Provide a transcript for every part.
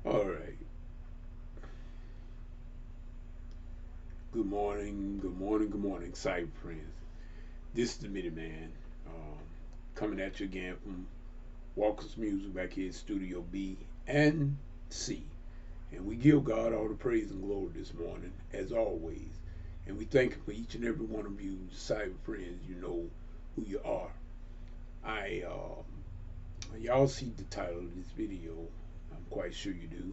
All right. Good morning. Good morning. Good morning, cyber friends. This is the Minuteman, um, coming at you again from Walker's Music back here at Studio B and C. And we give God all the praise and glory this morning, as always. And we thank Him for each and every one of you, cyber friends. You know who you are. I, y'all see the title of this video. I'm quite sure you do.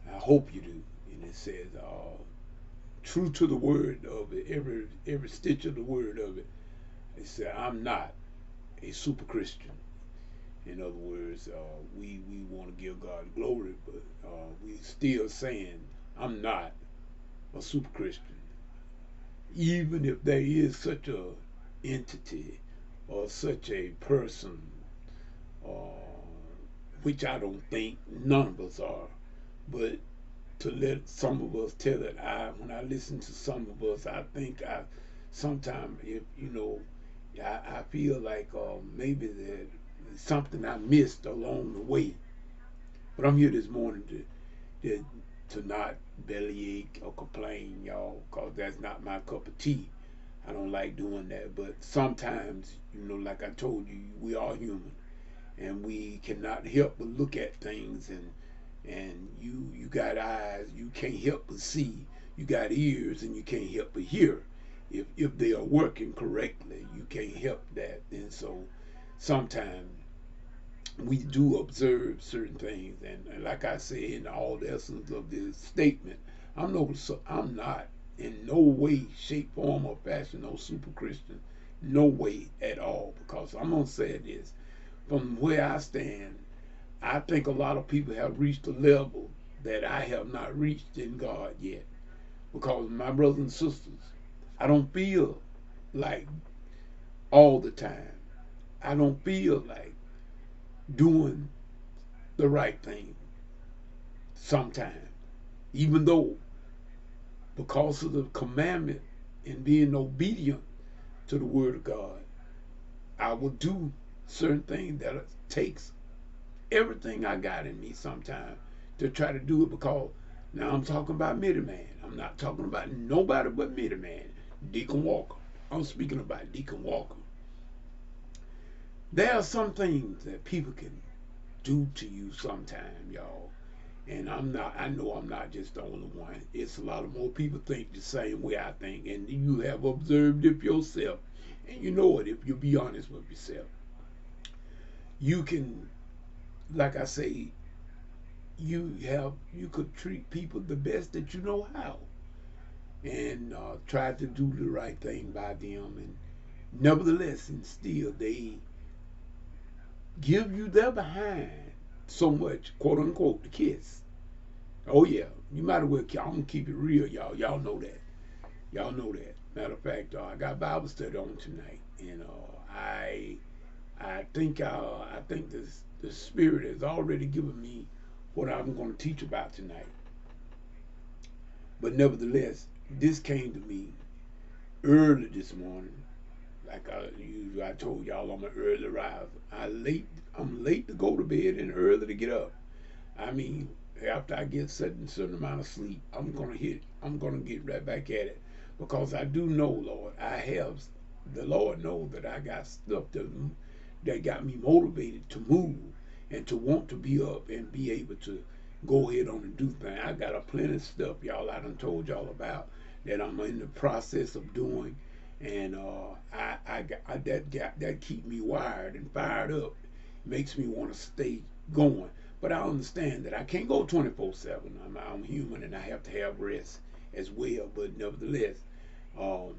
I hope you do. And it says, true to the word of it, every stitch of the word of it. It said, "I'm not a super Christian." In other words, we want to give God glory, but we still saying, "I'm not a super Christian," even if there is such a entity or such a person, uh, which I don't think none of us are. But to let some of us tell it, when I listen to some of us, I think I sometimes, if I feel like maybe there's something I missed along the way. But I'm here this morning to not bellyache or complain, y'all, because that's not my cup of tea. I don't like doing that. But sometimes, like I told you, we are human, and we cannot help but look at things, and you got eyes, you can't help but see. You got ears, and you can't help but hear. If they are working correctly, you can't help that. And so sometimes we do observe certain things, and like I said, in all the essence of this statement, I'm not in no way, shape, form, or fashion no super Christian, no way at all. Because I'm gonna say this from where I stand, I think a lot of people have reached a level that I have not reached in God yet. Because my brothers and sisters, I don't feel like all the time. I don't feel like doing the right thing sometimes. Even though, because of the commandment and being obedient to the word of God, I will do certain things that takes everything I got in me sometimes to try to do it. Because now I'm talking about Middleman. I'm not talking about nobody but Middleman. Deacon Walker. I'm speaking about Deacon Walker. There are some things that people can do to you sometime, y'all. And I know I'm not just the only one. It's a lot of more people think the same way I think. And you have observed it yourself. And you know it if you be honest with yourself. You can, like I say, you could treat people the best that you know how, and try to do the right thing by them, and nevertheless and still they give you their behind so much, quote unquote, the kiss. Oh yeah, you might as well. I'm gonna keep it real, y'all. Y'all know that. Y'all know that. Matter of fact, I got Bible study on tonight, and I think the Spirit has already given me what I'm going to teach about tonight. But nevertheless, this came to me early this morning. Like I told y'all, I'm an early riser. I'm late to go to bed and early to get up. I mean, after I get certain amount of sleep, I'm gonna get right back at it, because I do know, Lord, the Lord knows that I got stuff that got me motivated to move and to want to be up and be able to go ahead on and do things. I got a plenty of stuff, y'all, I done told y'all about, that I'm in the process of doing, and that keep me wired and fired up, makes me want to stay going. But I understand that I can't go 24/7. I'm human, and I have to have rest as well. But nevertheless, um,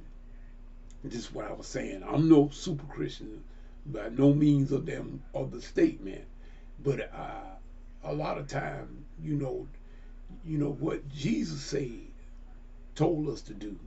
this is what I was saying. I'm no super Christian by no means of the statement, but a lot of time, what Jesus said, told us to do,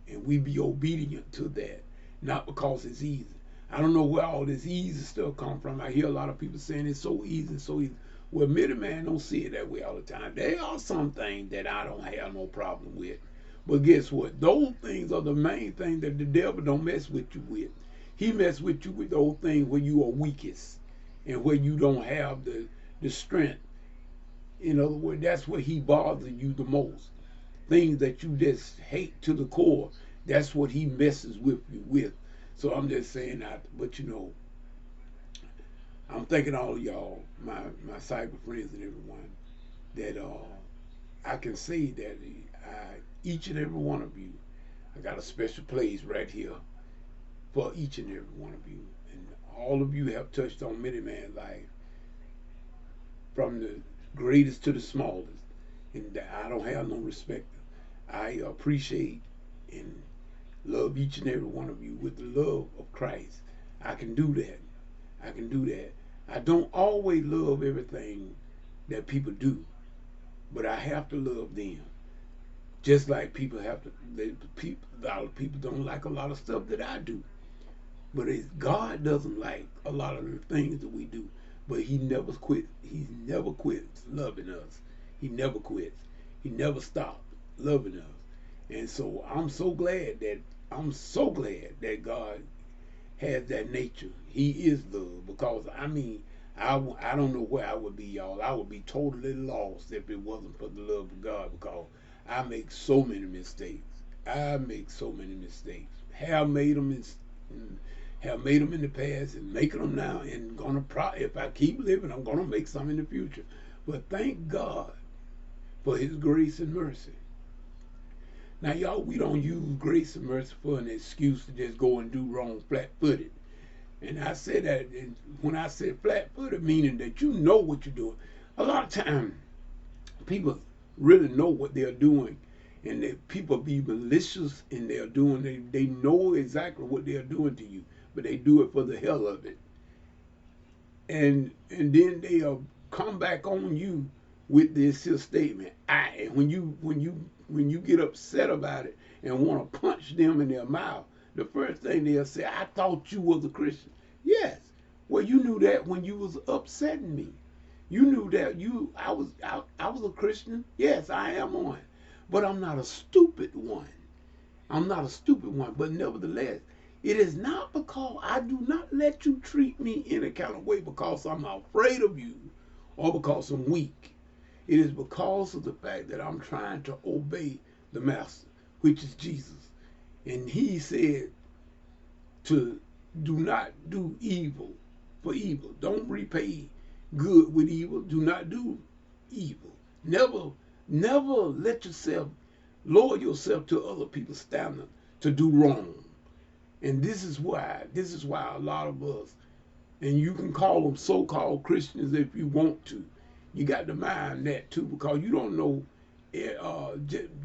and we be obedient to that, not because it's easy. I don't know where all this easy stuff come from. I hear a lot of people saying it's so easy, so easy. Well, Middleman don't see it that way all the time. There are some things that I don't have no problem with. But guess what? Those things are the main thing that the devil don't mess with you with. He mess with you with those things where you are weakest and where you don't have the strength In other words, that's what he bothers you the most. Things that you just hate to the core. That's what he messes with you with. So I'm just saying that. But I'm thanking all of y'all, my cyber friends and everyone, that I can say that each and every one of you, I got a special place right here for each and every one of you. And all of you have touched on many man's life, from the greatest to the smallest. And I don't have no respect. I appreciate and love each and every one of you with the love of Christ. I can do that. I can do that. I don't always love everything that people do, but I have to love them. Just like people have to, a lot of people don't like a lot of stuff that I do. But God doesn't like a lot of the things that we do. But He never quits. He never quits loving us. He never quits. He never stops loving us. And so I'm so glad that God has that nature. He is love. Because I mean, I don't know where I would be, y'all. I would be totally lost if it wasn't for the love of God. Because I make so many mistakes. I make so many mistakes. Have made them in the past and making them now, and if I keep living, I'm gonna make some in the future. But thank God for His grace and mercy. Now, y'all, we don't use grace and mercy for an excuse to just go and do wrong flat-footed. And I say that, and when I say flat-footed, meaning that you know what you're doing. A lot of times, people really know what they're doing, and people be malicious in their doing. They know exactly what they're doing to you, but they do it for the hell of it. And then they'll come back on you with this here statement. And when you get upset about it and want to punch them in their mouth, the first thing they'll say, "I thought you was a Christian." Yes. Well, you knew that when you was upsetting me. You knew that I was a Christian. Yes, I am one. But I'm not a stupid one. I'm not a stupid one. But nevertheless, it is not because I do not let you treat me any kind of way because I'm afraid of you or because I'm weak. It is because of the fact that I'm trying to obey the Master, which is Jesus. And He said to do not do evil for evil. Don't repay good with evil. Do not do evil. Never let yourself lower yourself to other people's standard to do wrong. And this is why a lot of us, and you can call them so-called Christians if you want to, you got to mind that too, because you don't know,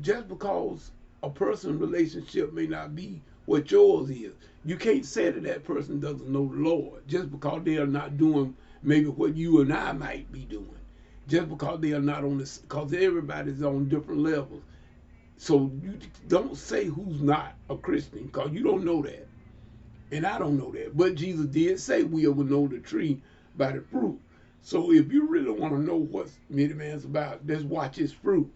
just because a person's relationship may not be what yours is, you can't say that that person doesn't know the Lord just because they are not doing maybe what you and I might be doing. Just because they are not on this, because everybody's on different levels. So you don't say who's not a Christian because you don't know that. And I don't know that. But Jesus did say we will know the tree by the fruit. So if you really want to know what Many Man's about, just watch his fruit.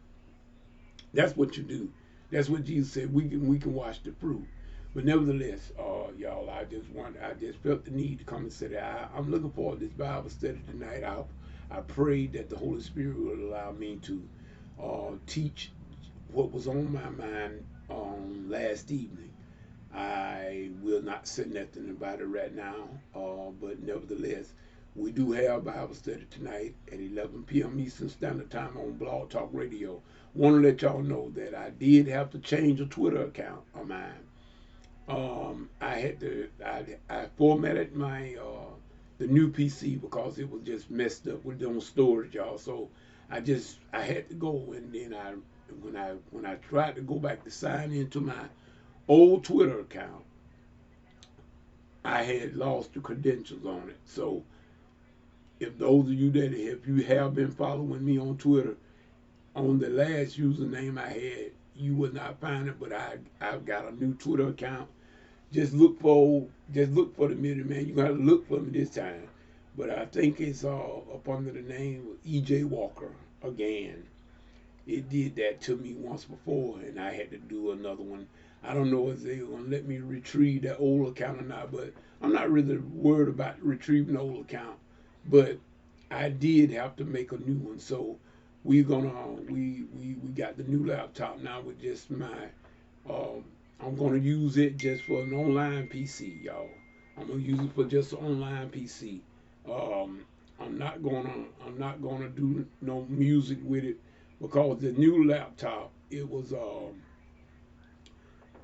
That's what you do. That's what Jesus said. We can watch the fruit. But nevertheless, y'all, I just felt the need to come and say that I'm looking forward to this Bible study tonight. I pray that the Holy Spirit will allow me to teach what was on my mind last evening. I will not say nothing about it right now, but nevertheless, we do have Bible study tonight at 11 p.m. Eastern Standard Time on Blog Talk Radio. Want to let y'all know that I did have to change a Twitter account of mine. I formatted my the new PC because it was just messed up with on storage, y'all. So I had to go, and then when I tried to go back to sign into my old Twitter account, I had lost the credentials on it. So if those of you that if you have been following me on Twitter, on the last username I had, you would not find it. But I've got a new Twitter account. Just look for the Many Man. You gotta look for me this time. But I think it's up under the name of EJ Walker again. It did that to me once before, and I had to do another one. I don't know if they're gonna let me retrieve that old account or not, but I'm not really worried about retrieving the old account. But I did have to make a new one. So We got the new laptop now with just my um, I'm gonna use it just for an online PC, y'all. I'm gonna use it for just an online PC. Um, I'm not gonna do no music with it because the new laptop it was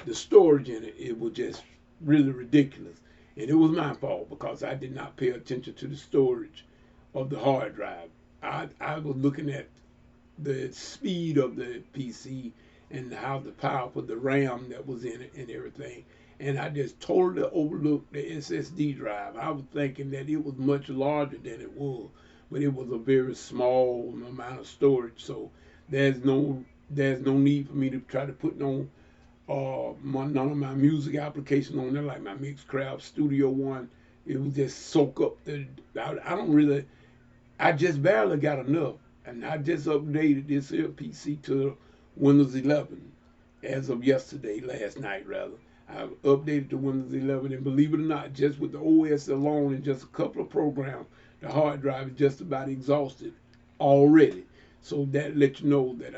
the storage in it was just really ridiculous, and it was my fault because I did not pay attention to the storage of the hard drive. I was looking at the speed of the PC and how the powerful the RAM that was in it and everything. And I just totally overlooked the SSD drive. I was thinking that it was much larger than it was, but it was a very small amount of storage. So there's no need for me to try to put none of my music applications on there like my Mixcraft Studio One. It would just soak up the. I don't really. I just barely got enough, and I just updated this here PC to Windows 11 as of yesterday, last night rather. I updated to Windows 11, and believe it or not, just with the OS alone and just a couple of programs, the hard drive is just about exhausted already. So that lets you know that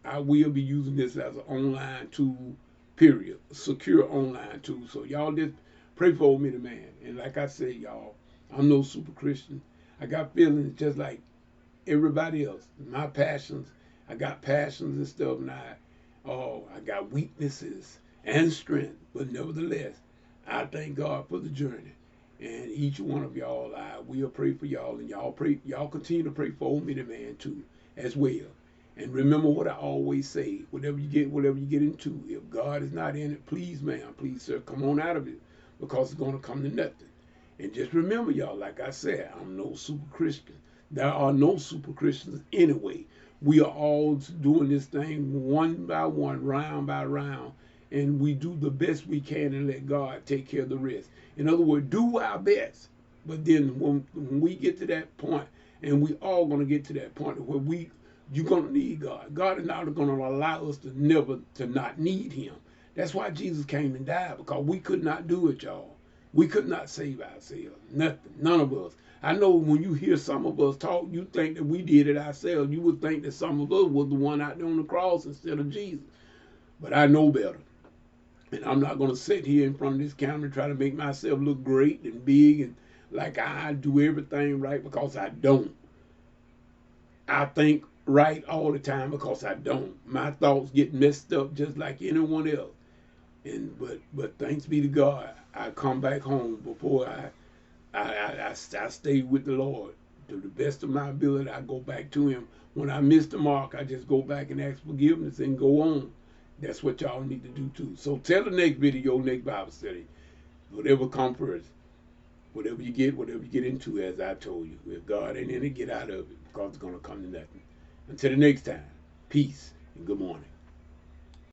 I will be using this as an online tool, period, secure online tool. So y'all just pray for me, the man. And like I said, y'all, I'm no super Christian. I got feelings just like everybody else. My passions, I got passions and stuff, and I got weaknesses and strength. But nevertheless, I thank God for the journey. And each one of y'all, I will pray for y'all, and y'all continue to pray for me, the man, too, as well. And remember what I always say: whatever you get into, if God is not in it, please, ma'am, please, sir, come on out of it, because it's gonna come to nothing. And just remember, y'all, like I said, I'm no super Christian. There are no super Christians anyway. We are all doing this thing one by one, round by round, and we do the best we can and let God take care of the rest. In other words, do our best. But then when we get to that point, and we all gonna get to that point where you're gonna need God. God is not gonna allow us to never to not need Him. That's why Jesus came and died, because we could not do it, y'all. We could not save ourselves. Nothing. None of us. I know when you hear some of us talk, you think that we did it ourselves. You would think that some of us was the one out there on the cross instead of Jesus. But I know better. And I'm not going to sit here in front of this camera and try to make myself look great and big and like I do everything right, because I don't. I think right all the time because I don't. My thoughts get messed up just like anyone else. But thanks be to God, I come back home before I stay with the Lord to the best of my ability. I go back to Him. When I miss the mark, I just go back and ask forgiveness and go on. That's what y'all need to do too. So tell the next video, next Bible study, whatever comes first, whatever you get into, as I told you. If God ain't in it, get out of it, because it's gonna come to nothing. Until the next time, peace and good morning.